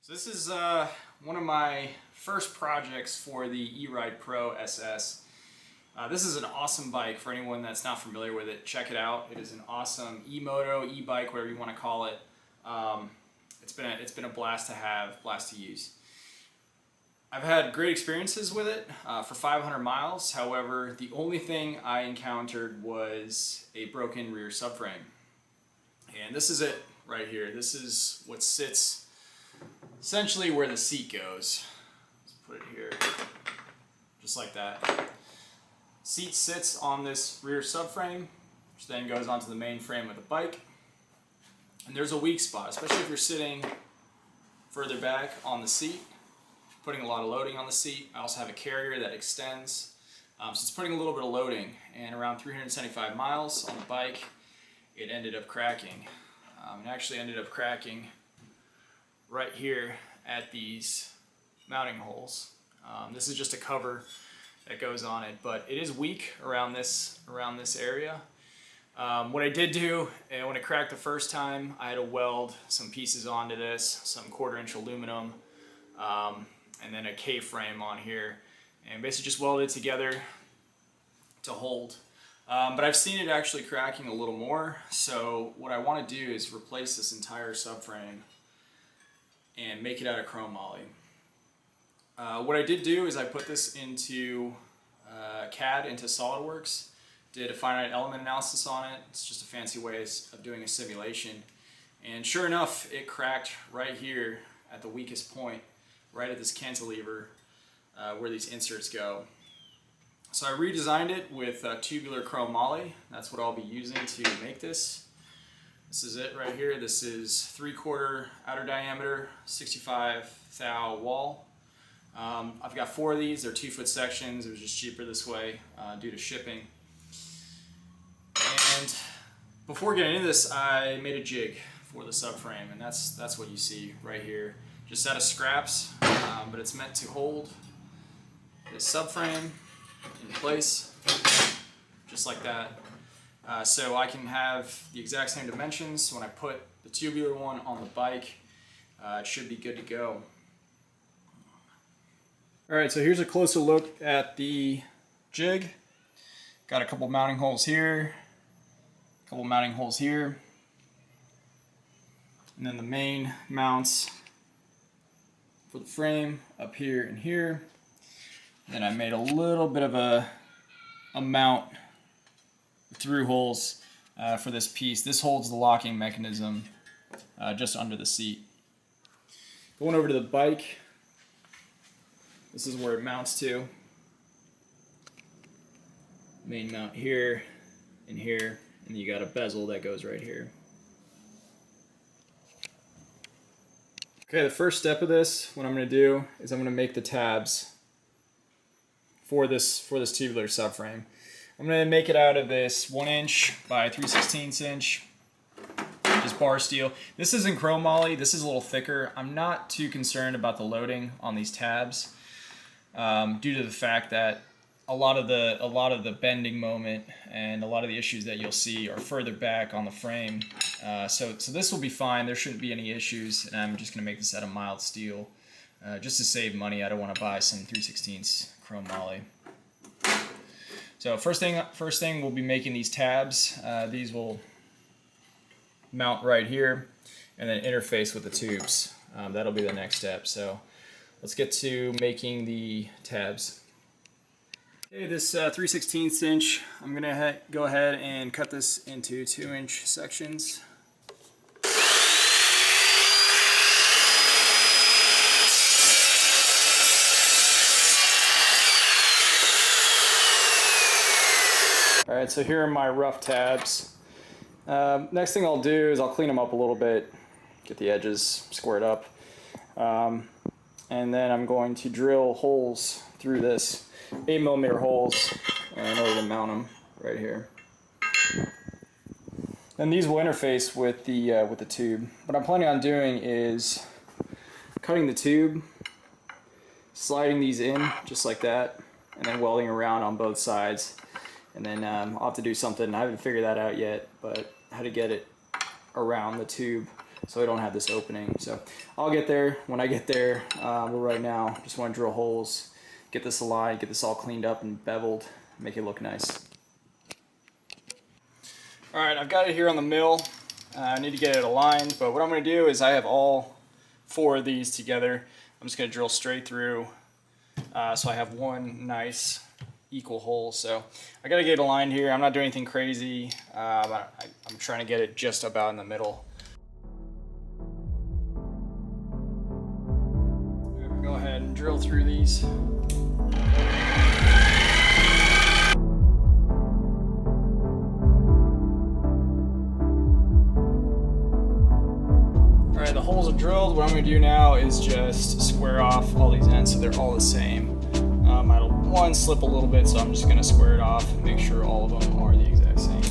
So this is one of my first projects for the E-Ride Pro SS. This is an awesome bike for anyone that's not familiar with it. Check it out. It is an awesome e-moto, e-bike, whatever you want to call it. It's been a blast to have, blast to use. I've had great experiences with it for 500 miles. However, the only thing I encountered was a broken rear subframe. And this is it right here. This is what sits essentially where the seat goes. Let's put it here, just like that. Seat sits on this rear subframe, which then goes onto the main frame of the bike. And there's a weak spot, especially if you're sitting further back on the seat, putting a lot of loading on the seat. I also have a carrier that extends, so it's putting a little bit of loading. And around 375 miles on the bike, it ended up cracking. It actually ended up cracking right here at these mounting holes. This is just a cover that goes on it, but it is weak around this area. What I did do, when it cracked the first time, I had to weld some pieces onto this, some 1/4-inch aluminum, and then a K-frame on here, and basically just welded it together to hold. But I've seen it actually cracking a little more, so what I want to do is replace this entire subframe and make it out of chrome moly. What I did do is I put this into CAD, into SolidWorks, did a finite element analysis on it. It's just a fancy way of doing a simulation. And sure enough, it cracked right here at the weakest point, right at this cantilever where these inserts go. So I redesigned it with tubular chrome moly. That's what I'll be using to make this. This is it right here. This is 3/4 outer diameter, 65 thou wall. I've got 4 of these. They're 2-foot sections. It was just cheaper this way due to shipping. And before getting into this, I made a jig for the subframe, and that's what you see right here. Just out of scraps, but it's meant to hold this subframe in place, just like that. So I can have the exact same dimensions. When I put the tubular one on the bike, it should be good to go. Alright, so here's a closer look at the jig. Got a couple mounting holes here, a couple mounting holes here, and then the main mounts for the frame up here and here. Then I made a little bit of a mount through holes for this piece. This holds the locking mechanism just under the seat. Going over to the bike, this is where it mounts to. Main mount here and here, and you got a bezel that goes right here. Okay, the first step of this, what I'm going to do is I'm going to make the tabs for this tubular subframe. I'm going to make it out of this 1-inch by 3/16 inch, just bar steel. This isn't chrome moly. This is a little thicker. I'm not too concerned about the loading on these tabs due to the fact that a lot of the bending moment and a lot of the issues that you'll see are further back on the frame. So this will be fine. There shouldn't be any issues, and I'm just going to make this out of mild steel just to save money. I don't want to buy some 3/16 chrome moly. So first thing we'll be making these tabs. These will mount right here and then interface with the tubes. That'll be the next step. So let's get to making the tabs. Okay, this 3/16 inch, I'm gonna go ahead and cut this into 2-inch sections. Alright, so here are my rough tabs. Next thing I'll do is I'll clean them up a little bit, get the edges squared up, and then I'm going to drill holes through this, 8mm holes, in order to mount them right here. And these will interface with the tube. What I'm planning on doing is cutting the tube, sliding these in just like that, and then welding around on both sides. And then I'll have to do something, I haven't figured that out yet, but how to get it around the tube so I don't have this opening. So I'll get there when I get there. But right now, just want to drill holes, get this aligned, get this all cleaned up and beveled, make it look nice. All right, I've got it here on the mill. I need to get it aligned, but what I'm going to do is I have all 4 of these together. I'm just going to drill straight through so I have one nice equal hole. So I got to get it aligned here. I'm not doing anything crazy. I'm trying to get it just about in the middle. Go ahead and drill through these. Alright, the holes are drilled. What I'm going to do now is just square off all these ends so they're all the same. I had one slip a little bit, so I'm just going to square it off and make sure all of them are the exact same.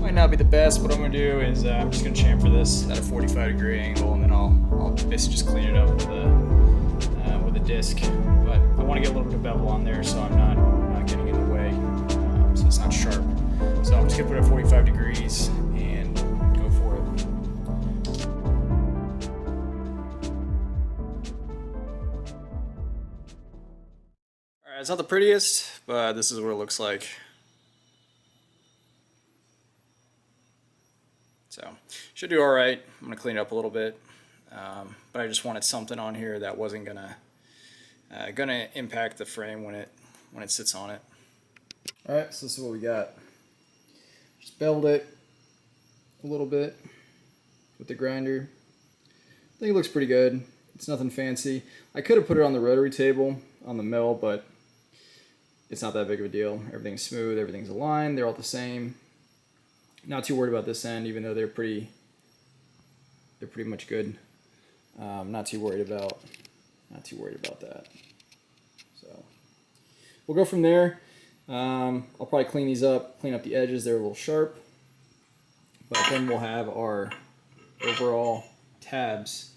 Might not be the best. What I'm going to do is I'm just going to chamfer this at a 45-degree angle, and then I'll basically just clean it up with a disc. But I want to get a little bit of bevel on there so I'm not getting in the way, so it's not sharp. So I'm just going to put it at 45 degrees and go for it. Alright, it's not the prettiest, but this is what it looks like. So should do all right. I'm gonna clean it up a little bit, but I just wanted something on here that wasn't gonna impact the frame when it sits on it. All right, so this is what we got. Just beveled it a little bit with the grinder. I think it looks pretty good. It's nothing fancy. I could have put it on the rotary table on the mill, but it's not that big of a deal. Everything's smooth, everything's aligned, they're all the same. Not too worried about this end, even though they're pretty much good. Not too worried about that. So we'll go from there. I'll probably clean these up, clean up the edges. They're a little sharp, but then we'll have our overall tabs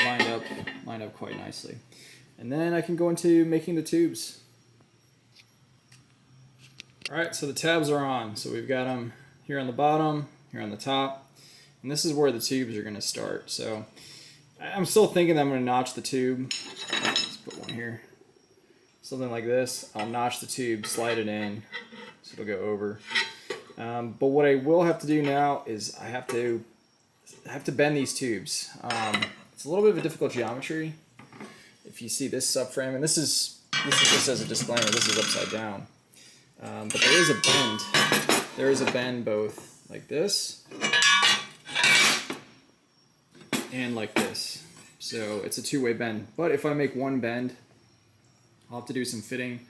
lined up quite nicely. And then I can go into making the tubes. All right, so the tabs are on. So we've got them here on the bottom, here on the top, and this is where the tubes are going to start. So I'm still thinking that I'm going to notch the tube. Let's put one here. Something like this. I'll notch the tube, slide it in, so it'll go over. But what I will have to do now is I have to bend these tubes. It's a little bit of a difficult geometry. If you see this subframe, and this is just as a disclaimer, this is upside down. But there is a bend. There is a bend both like this and like this. So it's a two-way bend. But if I make one bend, I'll have to do some fitting.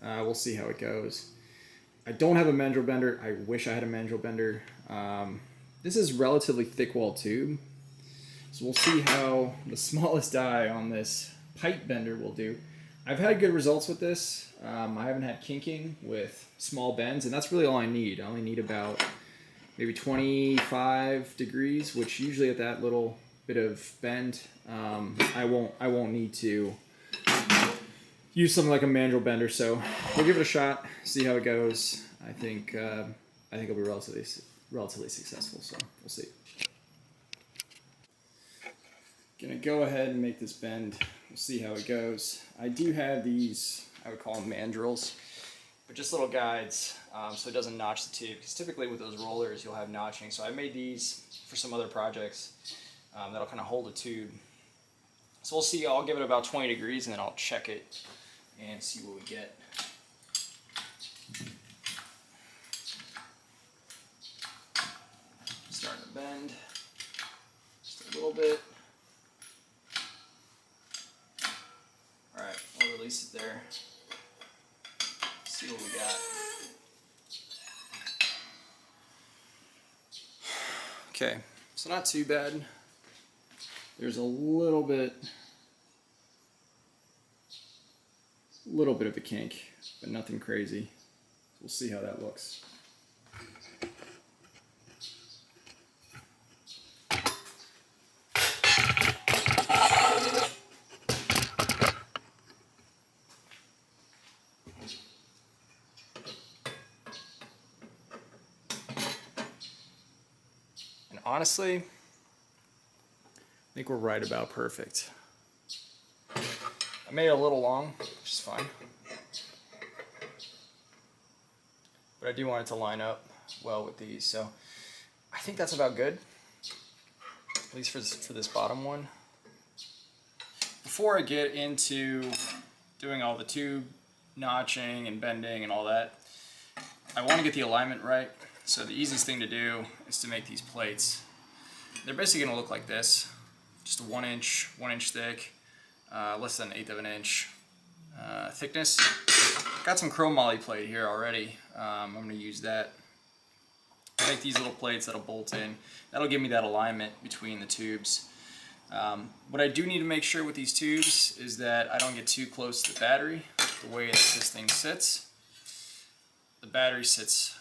We'll see how it goes. I don't have a mandrel bender. I wish I had a mandrel bender. This is relatively thick walled tube. So we'll see how the smallest die on this pipe bender will do. I've had good results with this. I haven't had kinking with small bends, and that's really all I need. I only need about maybe 25 degrees, which usually at that little bit of bend, I won't need to use something like a mandrel bender. So we'll give it a shot, see how it goes. I think it'll be relatively successful. So we'll see. Gonna go ahead and make this bend. We'll see how it goes. I do have these, I would call them mandrels, but just little guides so it doesn't notch the tube, because typically with those rollers you'll have notching. So I made these for some other projects that'll kind of hold the tube. So we'll see. I'll give it about 20 degrees and then I'll check it and see what we get. Starting to bend just a little bit. Alright, I'll release it there. See what we got. Okay, so not too bad. There's a little bit of a kink, but nothing crazy. We'll see how that looks. honestly, I think we're right about perfect. I made it a little long, which is fine. But I do want it to line up well with these, so I think that's about good, at least for this bottom one. Before I get into doing all the tube notching and bending and all that, I want to get the alignment right. So the easiest thing to do is to make these plates. They're basically going to look like this, just a 1 inch thick, less than 1/8 of an inch thickness. Got some chrome moly plate here already. I'm going to use that. Make these little plates that'll bolt in. That'll give me that alignment between the tubes. What I do need to make sure with these tubes is that I don't get too close to the battery. The way this thing sits, the battery sits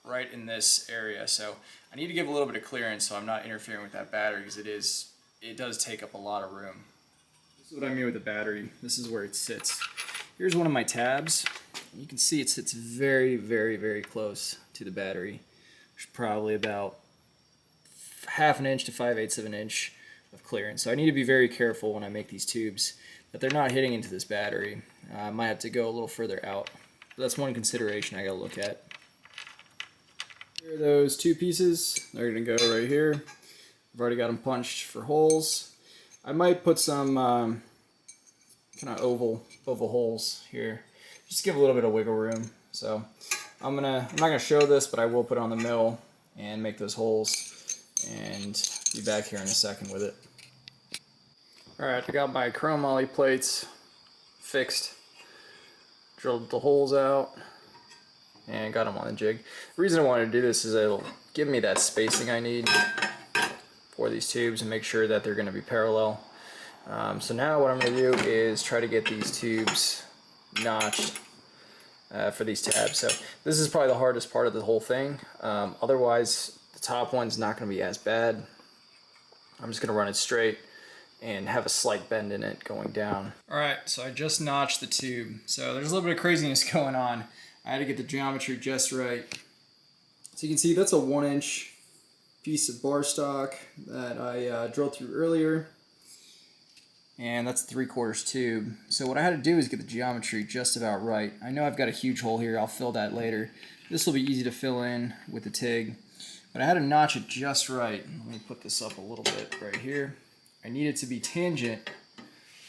right in this area, so I need to give a little bit of clearance so I'm not interfering with that battery, because it does take up a lot of room. This is what I mean with the battery. This is where it sits. Here's one of my tabs. You can see it sits very, very, very close to the battery. There's probably about 1/2 inch to 5/8 of an inch of clearance. So I need to be very careful when I make these tubes that they're not hitting into this battery. I might have to go a little further out. But that's one consideration I gotta look at. Here are those two pieces. They're gonna go right here. I've already got them punched for holes. I might put some kind of oval holes here, just to give a little bit of wiggle room. So I'm not gonna show this, but I will put it on the mill and make those holes, and be back here in a second with it. All right, I got my chrome moly plates fixed, drilled the holes out, and got them on the jig. The reason I wanted to do this is it'll give me that spacing I need for these tubes and make sure that they're going to be parallel. So now what I'm going to do is try to get these tubes notched for these tabs. So this is probably the hardest part of the whole thing. Otherwise, the top one's not going to be as bad. I'm just going to run it straight and have a slight bend in it going down. All right, so I just notched the tube. So there's a little bit of craziness going on. I had to get the geometry just right. So you can see that's a 1 inch piece of bar stock that I drilled through earlier. And that's a 3/4 tube. So what I had to do is get the geometry just about right. I know I've got a huge hole here. I'll fill that later. This will be easy to fill in with the TIG. But I had to notch it just right. Let me put this up a little bit right here. I need it to be tangent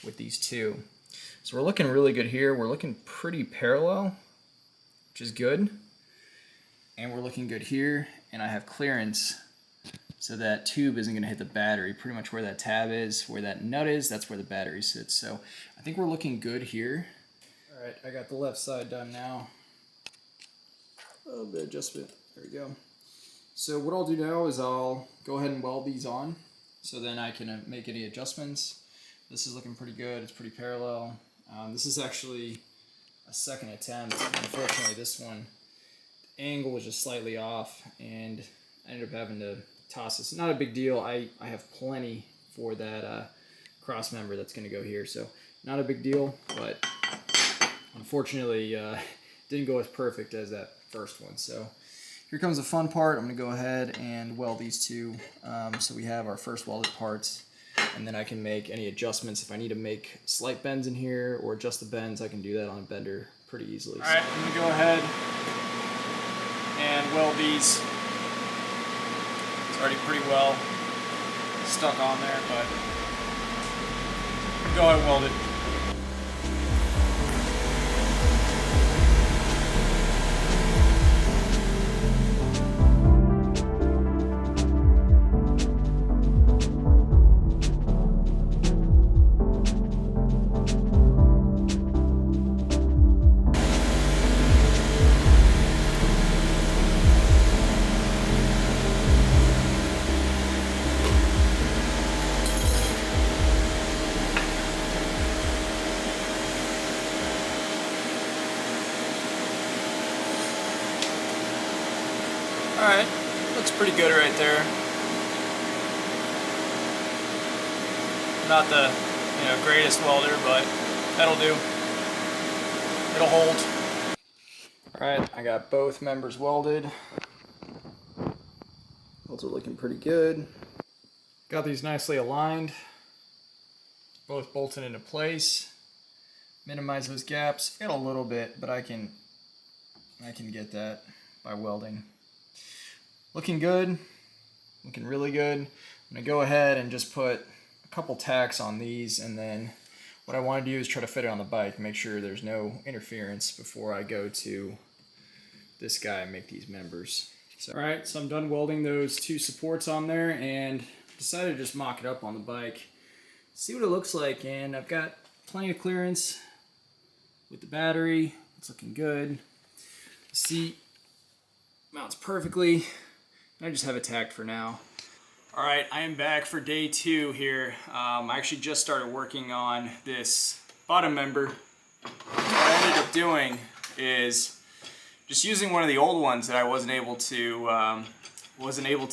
with these two. So we're looking really good here. We're looking pretty parallel, which is good. And we're looking good here. And I have clearance so that tube isn't going to hit the battery. Pretty much where that tab is, where that nut is, that's where the battery sits. So I think we're looking good here. All right, I got the left side done now. A little bit of adjustment. There we go. So what I'll do now is I'll go ahead and weld these on, so then I can make any adjustments. This is looking pretty good. It's pretty parallel. This is actually a second attempt. Unfortunately, this one, the angle was just slightly off, and I ended up having to toss this. Not a big deal. I have plenty for that cross member that's going to go here, so not a big deal, but unfortunately didn't go as perfect as that first one. So here comes the fun part. I'm going to go ahead and weld these two so we have our first welded parts, and then I can make any adjustments. If I need to make slight bends in here or adjust the bends, I can do that on a bender pretty easily. All right, I'm going to go ahead and weld these. It's already pretty well stuck on there, but go ahead and weld it. Alright, looks pretty good right there. Not the greatest welder, but that'll do. It'll hold. Alright, I got both members welded. Welds are looking pretty good. Got these nicely aligned, both bolted into place. Minimize those gaps. Got a little bit, but I can get that by welding. Looking good, looking really good. I'm gonna go ahead and just put a couple tacks on these, and then what I want to do is try to fit it on the bike, make sure there's no interference before I go to this guy and make these members. So, all right, so I'm done welding those two supports on there and decided to just mock it up on the bike. See what it looks like, and I've got plenty of clearance with the battery. It's looking good. The seat mounts perfectly. I just have it tacked for now. All right, I am back for day 2 here. I actually just started working on this bottom member. What I ended up doing is just using one of the old ones that I wasn't able to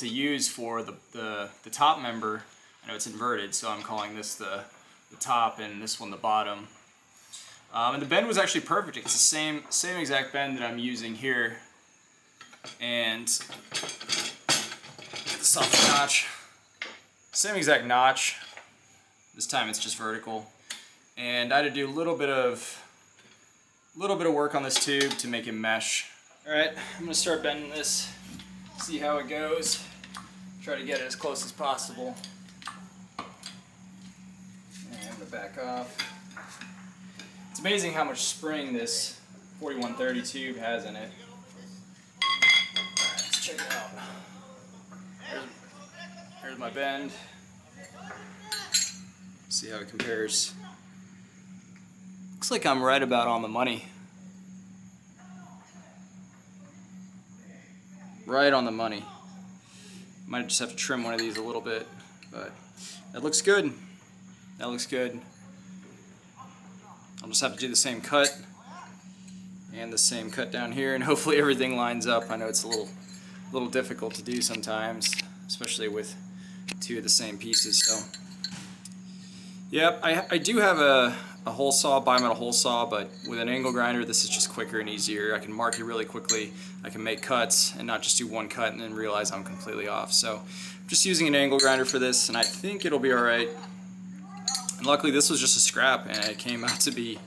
use for the top member. I know it's inverted, so I'm calling this the top and this one the bottom. And the bend was actually perfect. It's the same exact bend that I'm using here. And the soft notch, same exact notch. This time it's just vertical. And I had to do a little bit of work on this tube to make it mesh. All right, I'm gonna start bending this, see how it goes. Try to get it as close as possible. And I'm gonna back off. It's amazing how much spring this 4130 tube has in it. Alright, let's check it out. Here's my bend. See how it compares. Looks like I'm right about on the money. Right on the money. Might just have to trim one of these a little bit, but that looks good. That looks good. I'll just have to do the same cut and the same cut down here, and hopefully everything lines up. I know it's a little difficult to do sometimes, especially with two of the same pieces. So, yep, I do have a hole saw, bimetal hole saw, but with an angle grinder, this is just quicker and easier. I can mark it really quickly. I can make cuts and not just do one cut and then realize I'm completely off. So, I'm just using an angle grinder for this, and I think it'll be all right. And luckily this was just a scrap and it came out to be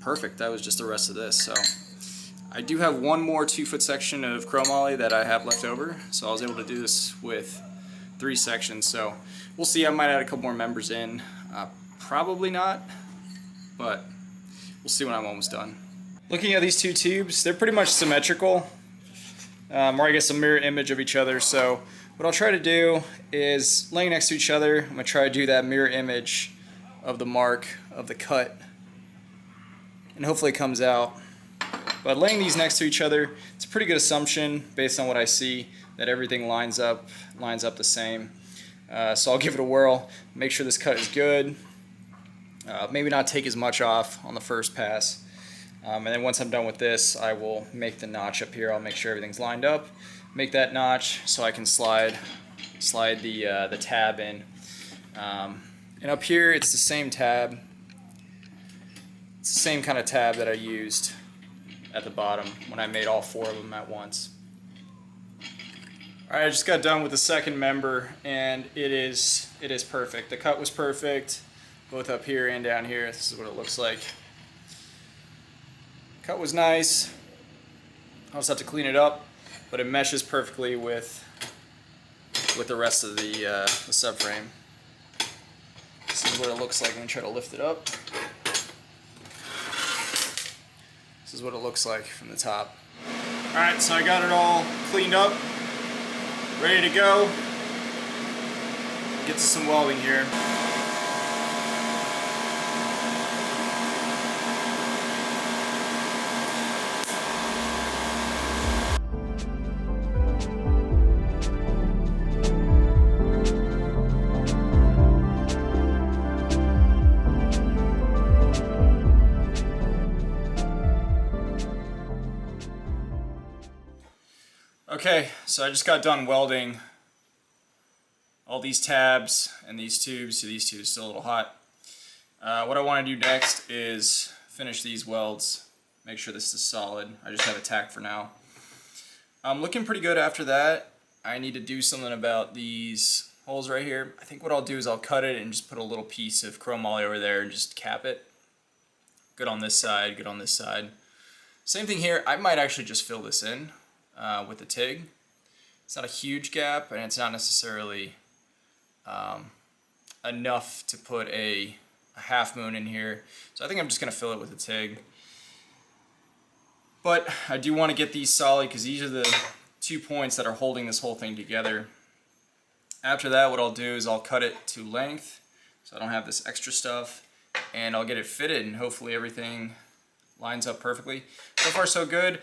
perfect. That was just the rest of this. So I do have one more 2-foot section of chromoly that I have left over, so I was able to do this with 3 sections. So we'll see. I might add a couple more members in, probably not, but we'll see when I'm almost done. Looking at these two tubes, they're pretty much symmetrical, or I guess a mirror image of each other. So what I'll try to do is, laying next to each other, I'm going to try to do that mirror image of the mark of the cut, and hopefully it comes out. But laying these next to each other, it's a pretty good assumption based on what I see that everything lines up the same. So I'll give it a whirl, make sure this cut is good, maybe not take as much off on the first pass. And then once I'm done with this, I will make the notch up here. I'll make sure everything's lined up, make that notch so I can slide the tab in. And up here, it's the same tab. It's the same kind of tab that I used at the bottom when I made all 4 of them at once. Alright, I just got done with the second member, and it is perfect. The cut was perfect, both up here and down here. This is what it looks like. Cut was nice. I'll just have to clean it up, but it meshes perfectly with the rest of the subframe. This is what it looks like. I'm going to try to lift it up. This is what it looks like from the top. Alright, so I got it all cleaned up, ready to go. Get to some welding here. Okay, so I just got done welding all these tabs and these tubes. So these two are still a little hot. What I want to do next is finish these welds, make sure this is solid. I just have it tacked for now. I'm looking pretty good after that. I need to do something about these holes right here. I think what I'll do is I'll cut it and just put a little piece of chrome moly over there and just cap it. Good on this side, good on this side. Same thing here. I might actually just fill this in with the TIG. It's not a huge gap, and it's not necessarily enough to put a half moon in here. So I think I'm just going to fill it with a TIG. But I do want to get these solid because these are the 2 points that are holding this whole thing together. After that, what I'll do is I'll cut it to length so I don't have this extra stuff, and I'll get it fitted, and hopefully everything lines up perfectly. So far so good.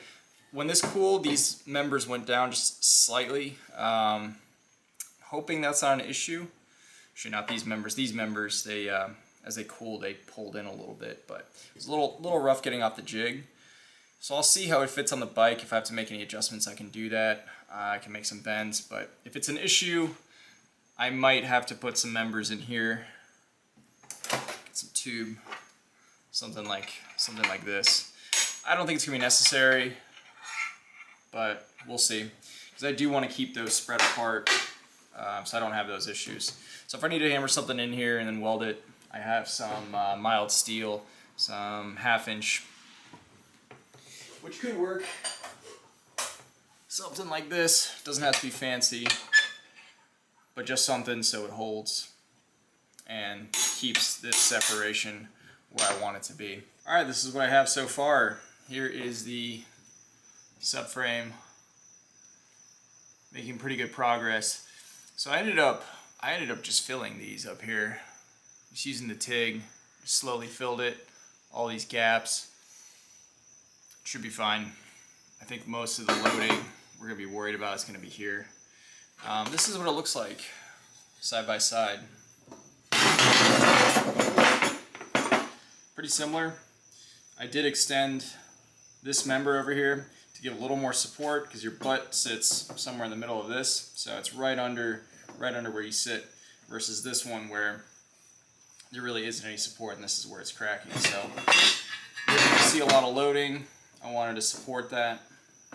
When this cooled, these members went down just slightly. Hoping that's not an issue. Actually, not these members. These members, they as they cooled, they pulled in a little bit, but it was a little rough getting off the jig. So I'll see how it fits on the bike. If I have to make any adjustments, I can do that. I can make some bends, but if it's an issue, I might have to put some members in here. Get some tube, something like this. I don't think it's gonna be necessary, but we'll see. Because I do want to keep those spread apart, so I don't have those issues. So if I need to hammer something in here and then weld it, I have some mild steel, some 1/2 inch, which could work. Something like this. Doesn't have to be fancy, but just something so it holds and keeps this separation where I want it to be. Alright, this is what I have so far. Here is the subframe, making pretty good progress. So I ended up just filling these up here, just using the TIG, just slowly filled it, all these gaps. Should be fine. I think most of the loading we're gonna be worried about is gonna be here. This is what it looks like side by side. Pretty similar. I did extend this member over here to give a little more support because your butt sits somewhere in the middle of this, so it's right under where you sit, versus this one where there really isn't any support, and this is where it's cracking. So you're going to see a lot of loading. I wanted to support that,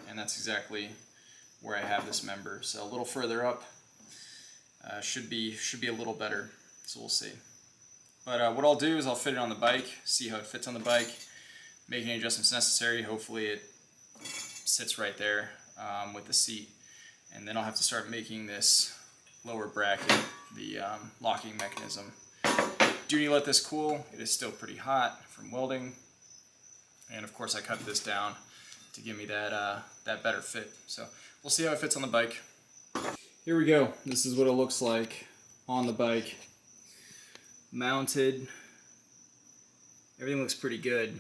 and that's exactly where I have this member. So a little further up should be a little better. So we'll see. But what I'll do is I'll fit it on the bike, see how it fits on the bike, make any adjustments necessary. Hopefully it sits right there with the seat, and then I'll have to start making this lower bracket, the locking mechanism. Do need to let this cool. It is still pretty hot from welding, and of course I cut this down to give me that better fit. So we'll see how it fits on the bike. Here we go. This is what it looks like on the bike. Mounted. Everything looks pretty good.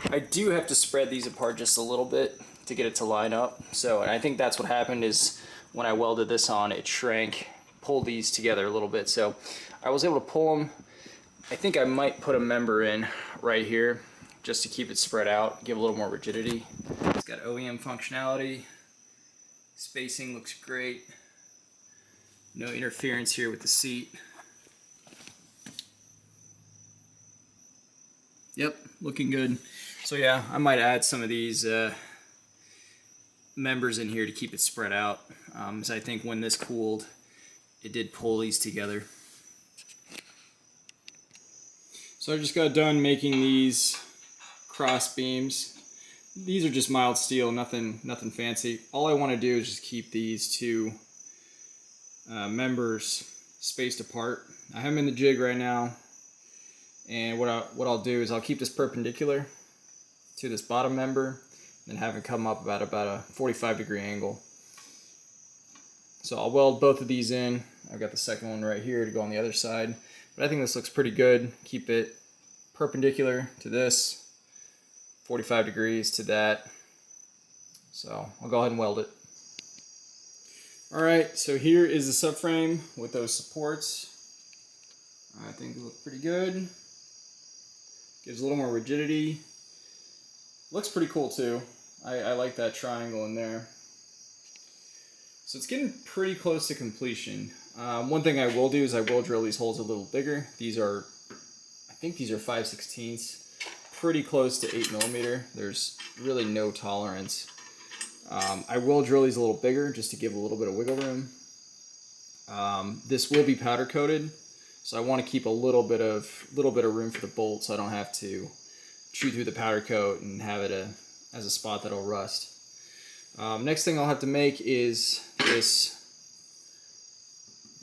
I do have to spread these apart just a little bit to get it to line up. So, and I think that's what happened is when I welded this on, it shrank, pulled these together a little bit. So I was able to pull them. I think I might put a member in right here just to keep it spread out, give a little more rigidity. It's got OEM functionality. Spacing looks great. No interference here with the seat. Yep, looking good. So yeah, I might add some of these members in here to keep it spread out. So I think when this cooled, it did pull these together. So I just got done making these cross beams. These are just mild steel, nothing fancy. All I want to do is just keep these two members spaced apart. I have them in the jig right now. And what I'll do is I'll keep this perpendicular to this bottom member, and have it come up about a 45-degree angle. So I'll weld both of these in. I've got the second one right here to go on the other side. But I think this looks pretty good. Keep it perpendicular to this, 45 degrees to that. So I'll go ahead and weld it. Alright, so here is the subframe with those supports. I think it looks pretty good. Gives a little more rigidity. Looks pretty cool too. I like that triangle in there. So it's getting pretty close to completion. One thing I will do is I will drill these holes a little bigger. These are, I think these are 5/16, pretty close to 8mm. There's really no tolerance I will drill these a little bigger just to give a little bit of wiggle room. This will be powder coated, so I want to keep a little bit of room for the bolt, so I don't have to chew through the powder coat and have it as a spot that'll rust. Next thing I'll have to make is this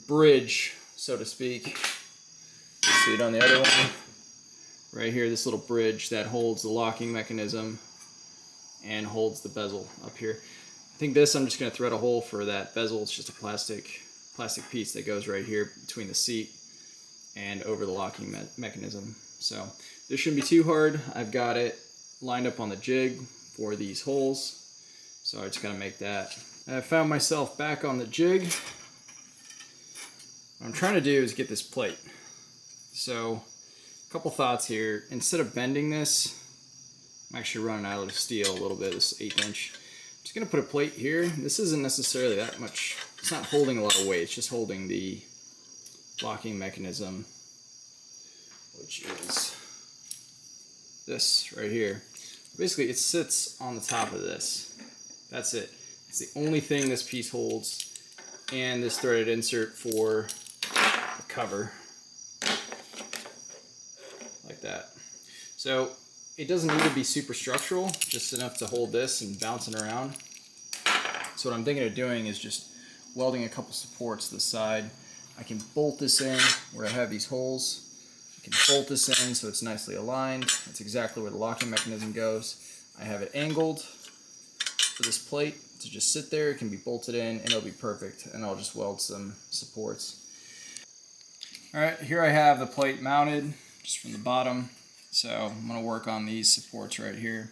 bridge, so to speak. See it on the other one? Right here, this little bridge that holds the locking mechanism and holds the bezel up here. I think this, I'm just going to thread a hole for that bezel. It's just a plastic piece that goes right here between the seat and over the locking mechanism. So this shouldn't be too hard. I've got it lined up on the jig for these holes. So I just got to make that. I found myself back on the jig. What I'm trying to do is get this plate. So a couple thoughts here. Instead of bending this, I'm actually running out of steel a little bit, this 1/8 inch. I'm just going to put a plate here. This isn't necessarily that much, it's not holding a lot of weight, it's just holding the locking mechanism, which is this right here. Basically, it sits on the top of this. That's it. It's the only thing this piece holds, and this threaded insert for the cover, like that. So it doesn't need to be super structural, just enough to hold this and bouncing around. So what I'm thinking of doing is just welding a couple supports to the side. I can bolt this in where I have these holes. I can bolt this in so it's nicely aligned. That's exactly where the locking mechanism goes. I have it angled for this plate to just sit there. It can be bolted in and it'll be perfect. And I'll just weld some supports. All right, here I have the plate mounted just from the bottom. So I'm going to work on these supports right here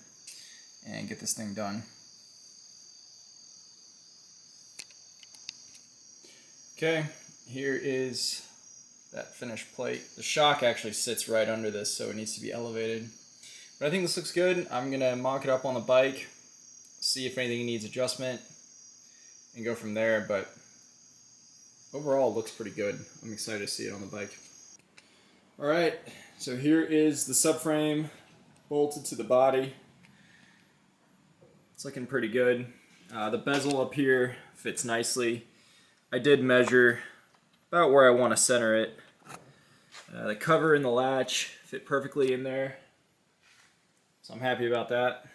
and get this thing done. Okay, here is that finished plate. The shock actually sits right under this, so it needs to be elevated. But I think this looks good. I'm going to mock it up on the bike, see if anything needs adjustment, and go from there. But overall, it looks pretty good. I'm excited to see it on the bike. All right, so here is the subframe bolted to the body. It's looking pretty good. The bezel up here fits nicely. I did measure about where I want to center it. The cover and the latch fit perfectly in there, so I'm happy about that.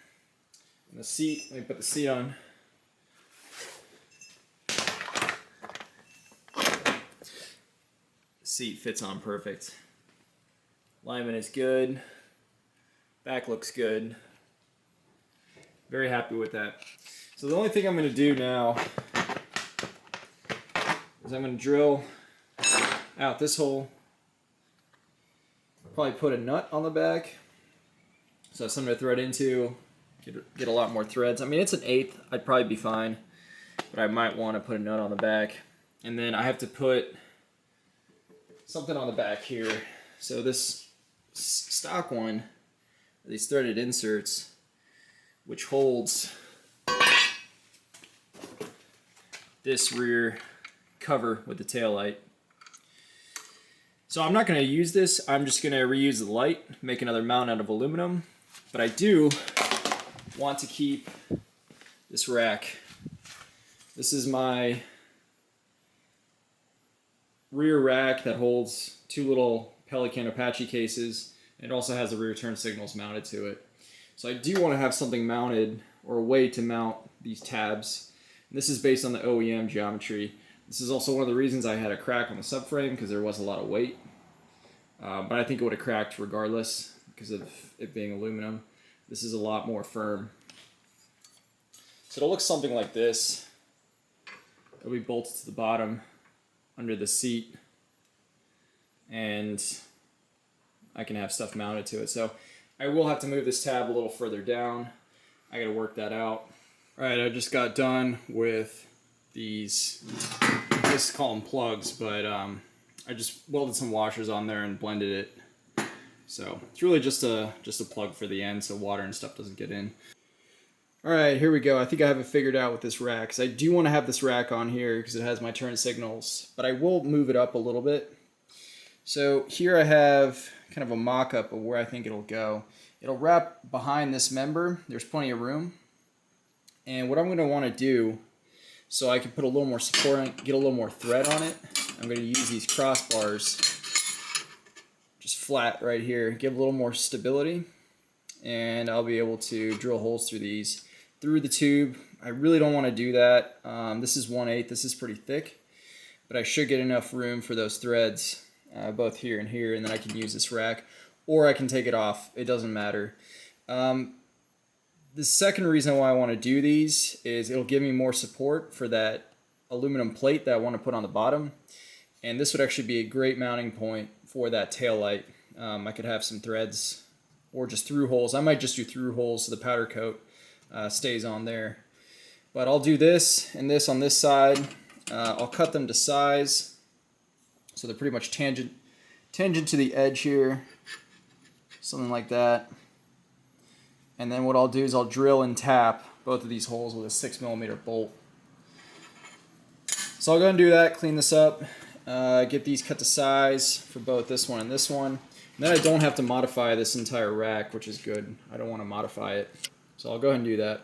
And the seat, let me put the seat on. The seat fits on perfect. Alignment is good. Back looks good. Very happy with that. So the only thing I'm going to do now is I'm going to drill out this hole. Probably put a nut on the back, so that's something to thread into. Get a lot more threads. I mean, it's an 1/8. I'd probably be fine, but I might want to put a nut on the back. And then I have to put something on the back here. So this stock one, these threaded inserts, which holds this rear cover with the tail light. So I'm not going to use this. I'm just going to reuse the light, make another mount out of aluminum. But I do want to keep this rack. This is my rear rack that holds 2 little Pelican Apache cases. It also has the rear turn signals mounted to it. So I do want to have something mounted, or a way to mount these tabs. And this is based on the OEM geometry. This is also one of the reasons I had a crack on the subframe, because there was a lot of weight. But I think it would have cracked regardless because of it being aluminum. This is a lot more firm. So it'll look something like this. It'll be bolted to the bottom under the seat, and I can have stuff mounted to it. So I will have to move this tab a little further down. I gotta work that out. All right, I just got done with these, I just call them plugs, but I just welded some washers on there and blended it. So it's really just a plug for the end so water and stuff doesn't get in. All right, here we go. I think I have it figured out with this rack. So I do want to have this rack on here because it has my turn signals, but I will move it up a little bit. So here I have kind of a mock-up of where I think it'll go. It'll wrap behind this member. There's plenty of room. And what I'm going to want to do, so I can put a little more support on it, get a little more thread on it, I'm going to use these crossbars just flat right here, give a little more stability, and I'll be able to drill holes through these, through the tube. I really don't want to do that. This is 1/8, this is pretty thick, but I should get enough room for those threads, both here and here, and then I can use this rack, or I can take it off, it doesn't matter. The second reason why I want to do these is it'll give me more support for that aluminum plate that I want to put on the bottom, and this would actually be a great mounting point for that tail light. I could have some threads or just through holes. I might just do through holes so the powder coat stays on there. But I'll do this and this on this side. I'll cut them to size so they're pretty much tangent to the edge here, something like that. And then what I'll do is I'll drill and tap both of these holes with a 6mm bolt. So I'll go and do that, clean this up, get these cut to size for both this one and this one. And then I don't have to modify this entire rack, which is good. I don't want to modify it. So I'll go ahead and do that.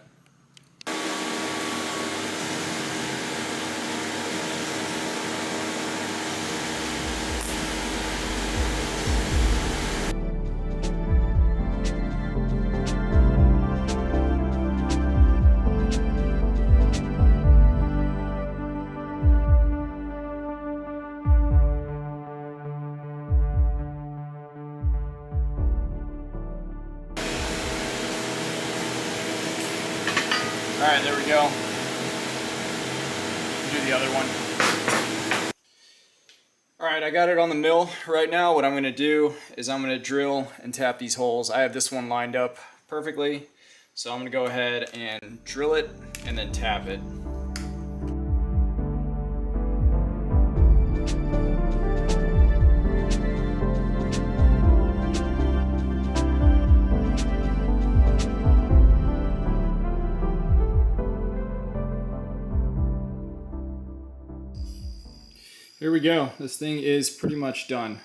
Alright, there we go. Do the other one. Alright, I got it on the mill. Right now what I'm going to do is I'm going to drill and tap these holes. I have this one lined up perfectly, so I'm going to go ahead and drill it and then tap it. Here we go. This thing is pretty much done.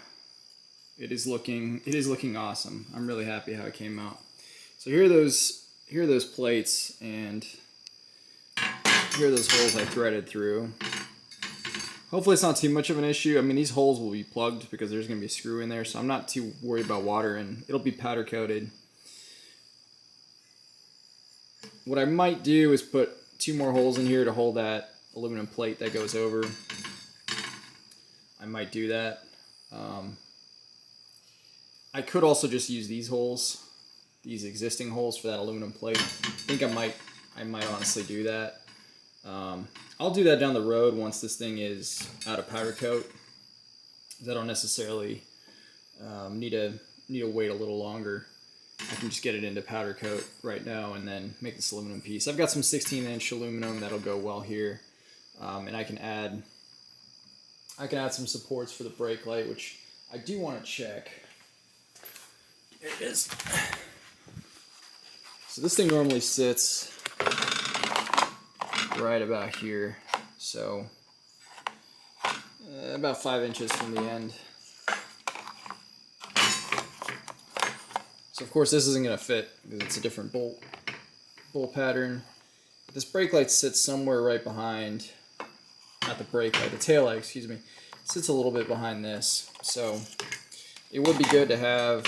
It is looking awesome. I'm really happy how it came out. So here are those plates, and here are those holes I threaded through. Hopefully it's not too much of an issue. I mean, these holes will be plugged because there's going to be a screw in there, so I'm not too worried about water, and it'll be powder coated. What I might do is put 2 more holes in here to hold that aluminum plate that goes over. I might do that. I could also just use these holes, these existing holes for that aluminum plate. I think I might honestly do that. I'll do that down the road once this thing is out of powder coat. I don't necessarily need to wait a little longer. I can just get it into powder coat right now and then make this aluminum piece. I've got some 16-inch aluminum that'll go well here, and I can add some supports for the brake light, which I do want to check. Here it is. So this thing normally sits right about here, so about 5 inches from the end. So of course this isn't going to fit because it's a different bolt pattern. But this brake light sits somewhere right behind. Not the brake light, the tail light, excuse me, sits a little bit behind this. So it would be good to have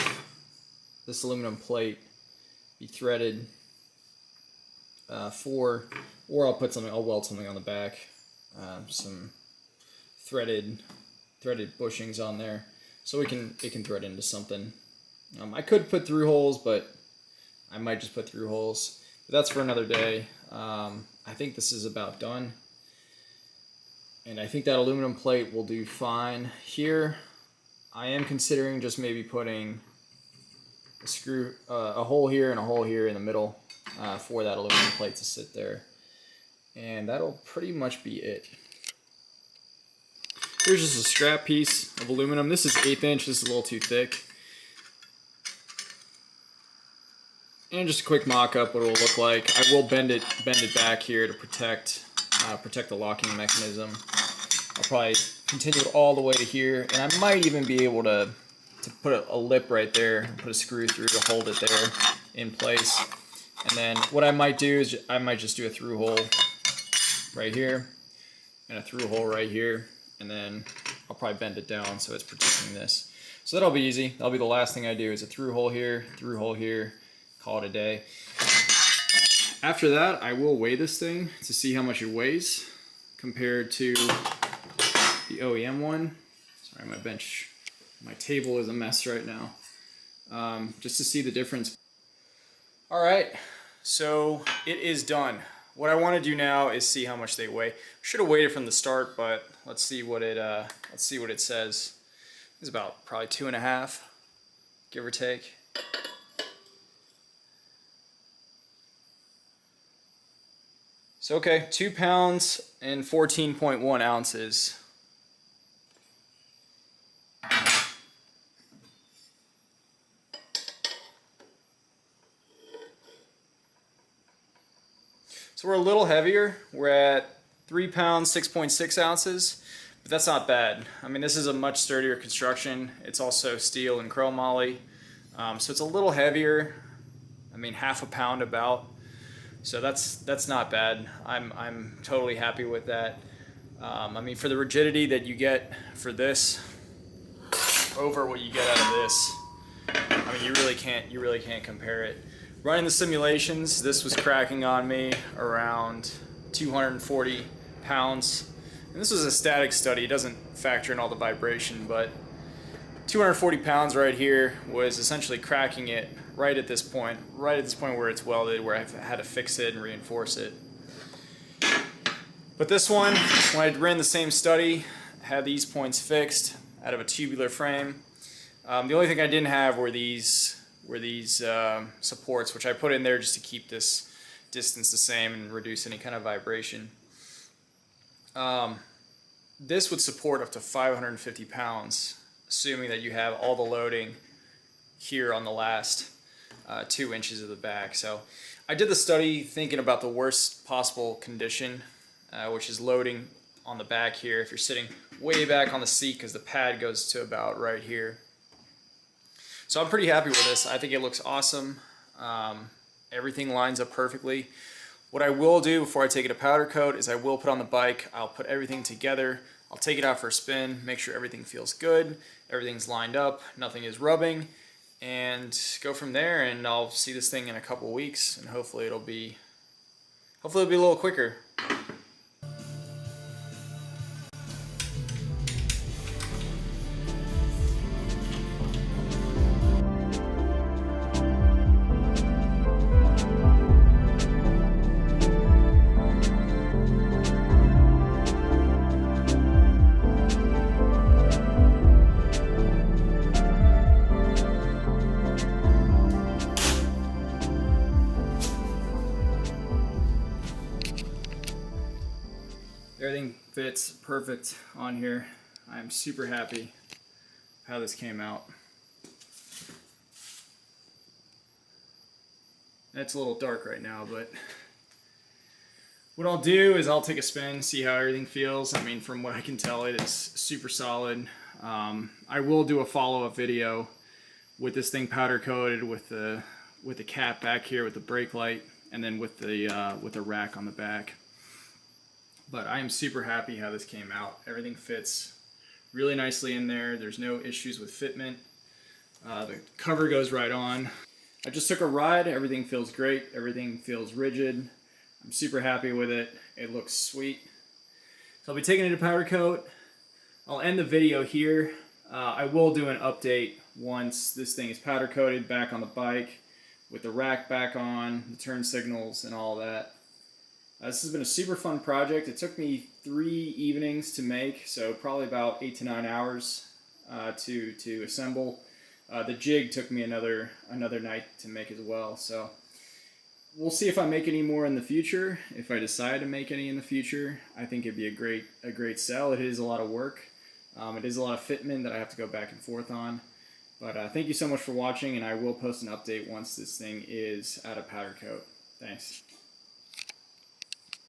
this aluminum plate be threaded or I'll weld something on the back, some threaded bushings on there, so it can thread into something. I could put through holes, but I might just put through holes. But that's for another day. I think this is about done. And I think that aluminum plate will do fine here. I am considering just maybe putting a hole here and a hole here in the middle for that aluminum plate to sit there. And that'll pretty much be it. Here's just a scrap piece of aluminum. This is 1/8 inch, this is a little too thick. And just a quick mock-up what it will look like. I will bend it back here to protect the locking mechanism. I'll probably continue it all the way to here, and I might even be able to put a lip right there and put a screw through to hold it there in place. And then what I might do is I might just do a through hole right here and a through hole right here, and then I'll probably bend it down so it's protecting this. So that'll be easy. That'll be the last thing I do is a through hole here, call it a day. After that, I will weigh this thing to see how much it weighs compared to the OEM one. Sorry, my table is a mess right now. Just to see the difference. All right, so it is done. What I want to do now is see how much they weigh. Should have waited from the start, but let's see what it says. It's about probably 2.5, give or take. So okay, 2 pounds and 14.1 ounces. So we're a little heavier. We're at 3 pounds, 6.6 ounces, but that's not bad. I mean, this is a much sturdier construction. It's also steel and chromoly, so it's a little heavier. I mean, half a pound about. So that's not bad. I'm totally happy with that. I mean, for the rigidity that you get for this over what you get out of this, I mean, you really can't compare it. Running the simulations, this was cracking on me around 240 pounds. And this was a static study. It doesn't factor in all the vibration, but 240 pounds right here was essentially cracking it right at this point where it's welded, where I had to fix it and reinforce it. But this one, when I ran the same study, had these points fixed out of a tubular frame. The only thing I didn't have were these supports, which I put in there just to keep this distance the same and reduce any kind of vibration. This would support up to 550 pounds, assuming that you have all the loading here on the last 2 inches of the back. So I did the study thinking about the worst possible condition, which is loading on the back here if you're sitting way back on the seat, because the pad goes to about right here. So I'm pretty happy with this. I think it looks awesome. Everything lines up perfectly. What I will do before I take it to powder coat is I will put on the bike, I'll put everything together, I'll take it out for a spin, make sure everything feels good, everything's lined up, nothing is rubbing, and go from there. And I'll see this thing in a couple weeks, and hopefully it'll be a little quicker. Everything fits perfect on here. I'm super happy how this came out. It's a little dark right now, but what I'll do is I'll take a spin, see how everything feels. I mean, from what I can tell, it is super solid. I will do a follow-up video with this thing powder coated with the cap back here with the brake light, and then with the rack on the back. But I am super happy how this came out. Everything fits really nicely in there. There's no issues with fitment. The cover goes right on. I just took a ride. Everything feels great. Everything feels rigid. I'm super happy with it. It looks sweet. So I'll be taking it to powder coat. I'll end the video here. I will do an update once this thing is powder coated back on the bike with the rack back on, the turn signals and all that. This has been a super fun project. It took me 3 evenings to make, so probably about 8 to 9 hours to assemble. The jig took me another night to make as well. So we'll see if I make any more in the future. If I decide to make any in the future, I think it'd be a great sell. It is a lot of work. It is a lot of fitment that I have to go back and forth on. But thank you so much for watching, and I will post an update once this thing is out of powder coat. Thanks.